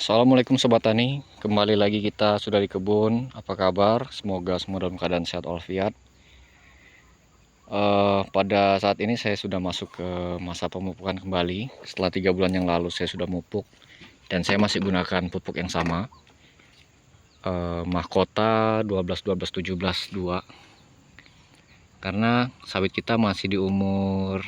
Assalamualaikum Sobat Tani, kembali lagi kita sudah di kebun. Apa kabar? Semoga semua dalam keadaan sehat walafiat. Pada saat ini saya sudah masuk ke masa pemupukan kembali. Setelah 3 bulan yang lalu saya sudah mupuk dan saya masih gunakan pupuk yang sama, mahkota 12-12-17-2, karena sawit kita masih di umur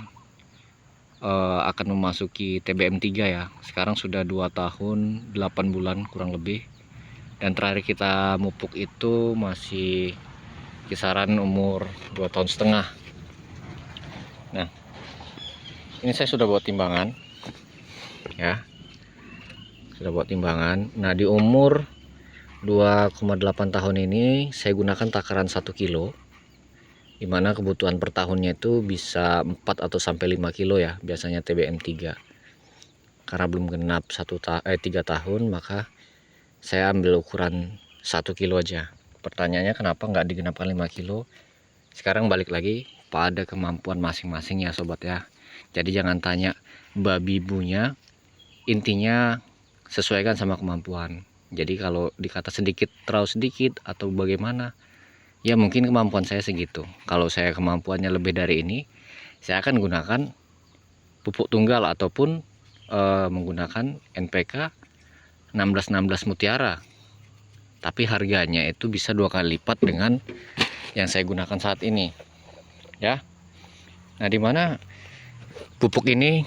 akan memasuki TBM 3 ya. Sekarang sudah 2 tahun 8 bulan kurang lebih, dan terakhir kita mupuk itu masih kisaran umur 2,5 tahun. Nah, ini saya sudah buat timbangan ya, sudah buat timbangan. Nah, di umur 2,8 tahun ini saya gunakan takaran 1 kilo, dimana kebutuhan per tahunnya itu bisa 4 atau sampai 5 kilo ya, biasanya TBM 3. Karena belum genap 3 tahun, maka saya ambil ukuran 1 kilo aja. Pertanyaannya kenapa nggak digenapkan 5 kilo? Sekarang balik lagi pada kemampuan masing-masing ya sobat ya. Jadi jangan tanya babi bunya, intinya sesuaikan sama kemampuan. Jadi kalau dikata sedikit terlalu sedikit atau bagaimana, ya mungkin kemampuan saya segitu. Kalau saya kemampuannya lebih dari ini, saya akan gunakan pupuk tunggal ataupun menggunakan NPK 1616 Mutiara. Tapi harganya itu bisa 2 kali lipat dengan yang saya gunakan saat ini ya. Nah, dimana pupuk ini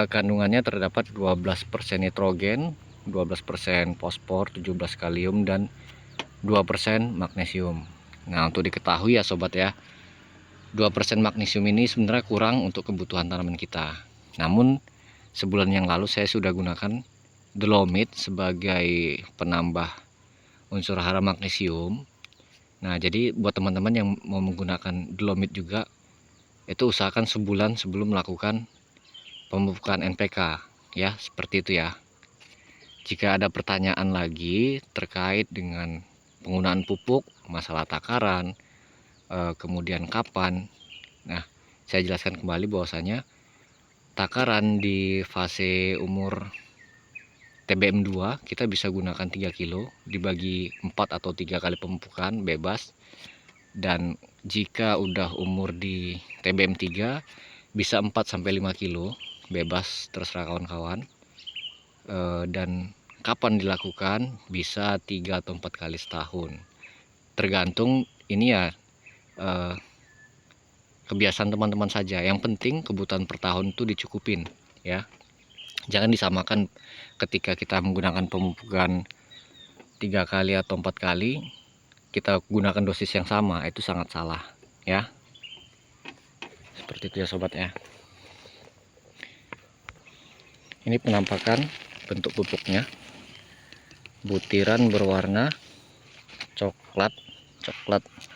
kandungannya terdapat 12% nitrogen, 12% fosfor, 17 kalium, dan 2% magnesium. Nah, untuk diketahui ya sobat ya, 2% magnesium ini sebenarnya kurang untuk kebutuhan tanaman kita. Namun sebulan yang lalu saya sudah gunakan dolomit sebagai penambah unsur hara magnesium. Nah, jadi buat teman-teman yang mau menggunakan dolomit juga, itu usahakan sebulan sebelum melakukan pemupukan NPK ya, seperti itu ya. Jika ada pertanyaan lagi terkait dengan penggunaan pupuk, masalah takaran, kemudian kapan, nah saya jelaskan kembali bahwasanya takaran di fase umur TBM 2 kita bisa gunakan 3 kilo dibagi 4 atau 3 kali pemupukan bebas. Dan jika udah umur di TBM 3 bisa 4 sampai 5 kilo bebas, terserah kawan-kawan. Dan kapan dilakukan, bisa 3 atau 4 kali setahun. Tergantung ini ya, kebiasaan teman-teman saja. Yang penting kebutuhan per tahun itu dicukupin ya. Jangan disamakan ketika kita menggunakan pemupukan 3 kali atau 4 kali kita gunakan dosis yang sama, itu sangat salah ya. Seperti itu ya sobat ya. Ini penampakan bentuk pupuknya, butiran berwarna coklat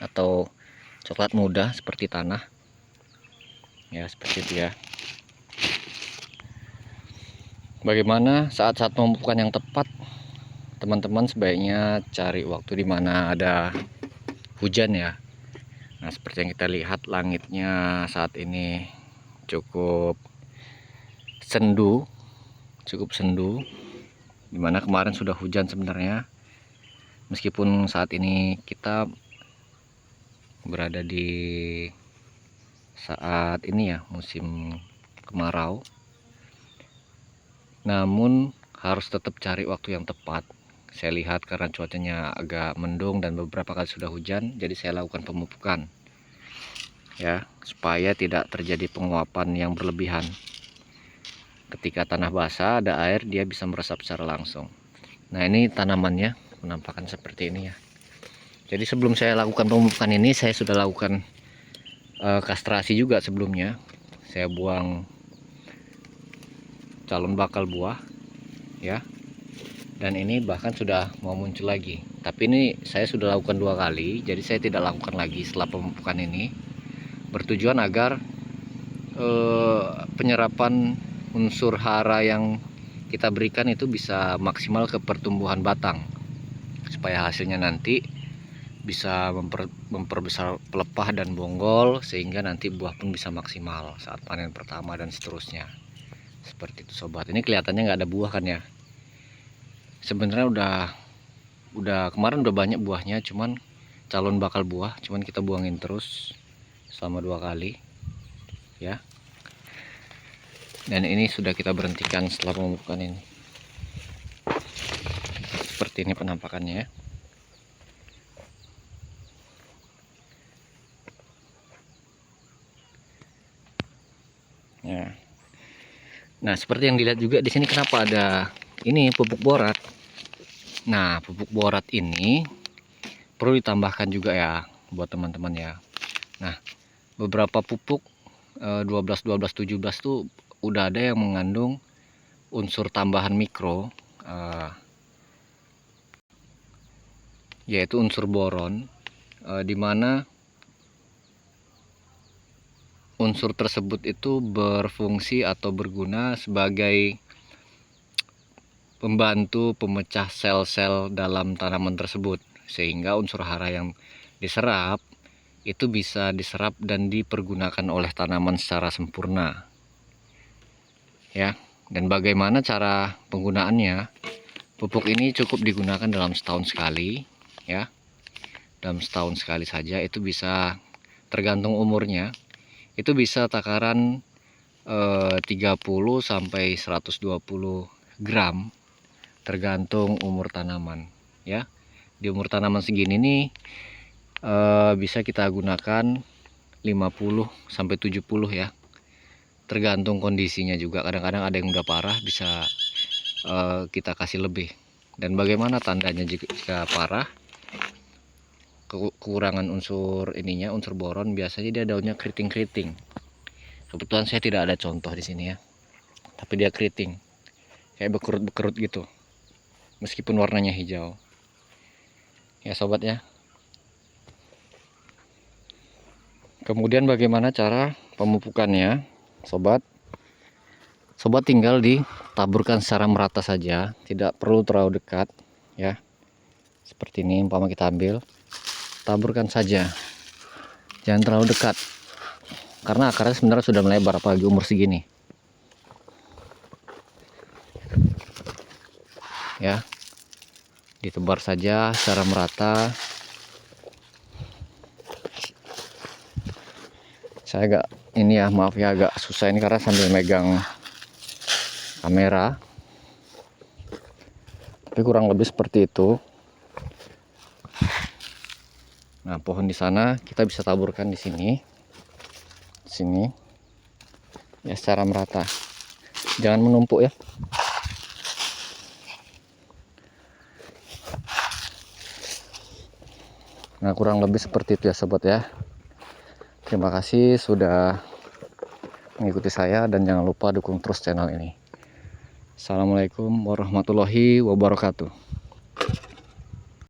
atau coklat muda seperti tanah ya, seperti itu ya. Bagaimana saat-saat pemupukan yang tepat? Teman-teman sebaiknya cari waktu di mana ada hujan ya. Nah, seperti yang kita lihat langitnya saat ini cukup sendu, dimana kemarin sudah hujan sebenarnya. Meskipun saat ini kita berada di saat ini ya, musim kemarau, namun harus tetap cari waktu yang tepat. Saya lihat karena cuacanya agak mendung dan beberapa kali sudah hujan, jadi saya lakukan pemupukan ya, supaya tidak terjadi penguapan yang berlebihan. Ketika tanah basah ada air, dia bisa meresap secara langsung. Nah, ini tanamannya penampakan seperti ini ya. Jadi sebelum saya lakukan pemupukan ini, saya sudah lakukan kastrasi juga sebelumnya. Saya buang calon bakal buah ya, dan ini bahkan sudah mau muncul lagi. Tapi ini saya sudah lakukan 2 kali, jadi saya tidak lakukan lagi setelah pemupukan ini, bertujuan agar penyerapan unsur hara yang kita berikan itu bisa maksimal ke pertumbuhan batang, supaya hasilnya nanti bisa memperbesar pelepah dan bonggol, sehingga nanti buah pun bisa maksimal saat panen pertama dan seterusnya. Seperti itu sobat. Ini kelihatannya nggak ada buah kan ya, sebenarnya udah kemarin udah banyak buahnya, cuman calon bakal buah, cuman kita buangin terus selama 2 kali ya. Dan ini sudah kita berhentikan setelah pemupukan ini. Seperti ini penampakannya ya. Ya. Nah, seperti yang dilihat juga di sini, kenapa ada ini pupuk borat. Nah, pupuk borat ini perlu ditambahkan juga ya buat teman-teman ya. Nah, beberapa pupuk 12, 12, 17 tuh udah ada yang mengandung unsur tambahan mikro, yaitu unsur boron, dimana unsur tersebut itu berfungsi atau berguna sebagai pembantu pemecah sel-sel dalam tanaman tersebut, sehingga unsur hara yang diserap itu bisa diserap dan dipergunakan oleh tanaman secara sempurna ya. Dan bagaimana cara penggunaannya? Pupuk ini cukup digunakan dalam setahun sekali ya, dalam setahun sekali saja. Itu bisa tergantung umurnya, itu bisa takaran 30 sampai 120 gram tergantung umur tanaman ya. Di umur tanaman segini nih bisa kita gunakan 50 sampai 70 ya, tergantung kondisinya juga. Kadang-kadang ada yang udah parah, bisa kita kasih lebih. Dan bagaimana tandanya jika parah, kekurangan unsur ininya, unsur boron, biasanya dia daunnya keriting-keriting. Kebetulan saya tidak ada contoh di sini ya, tapi dia keriting, kayak bekerut-bekerut gitu, meskipun warnanya hijau ya sobat ya. Kemudian bagaimana cara pemupukannya sobat? Sobat tinggal ditaburkan secara merata saja, tidak perlu terlalu dekat ya. Seperti ini, umpama kita ambil, taburkan saja, jangan terlalu dekat, karena akarnya sebenarnya sudah melebar apalagi umur segini ya. Ditebar saja secara merata. Saya agak ini ya, maaf ya, agak susah ini karena sambil megang kamera, tapi kurang lebih seperti itu. Nah, pohon di sana kita bisa taburkan di sini ya, secara merata, jangan menumpuk ya. Nah, kurang lebih seperti itu ya sobat ya. Terima kasih sudah mengikuti saya, dan jangan lupa dukung terus channel ini. Assalamualaikum warahmatullahi wabarakatuh.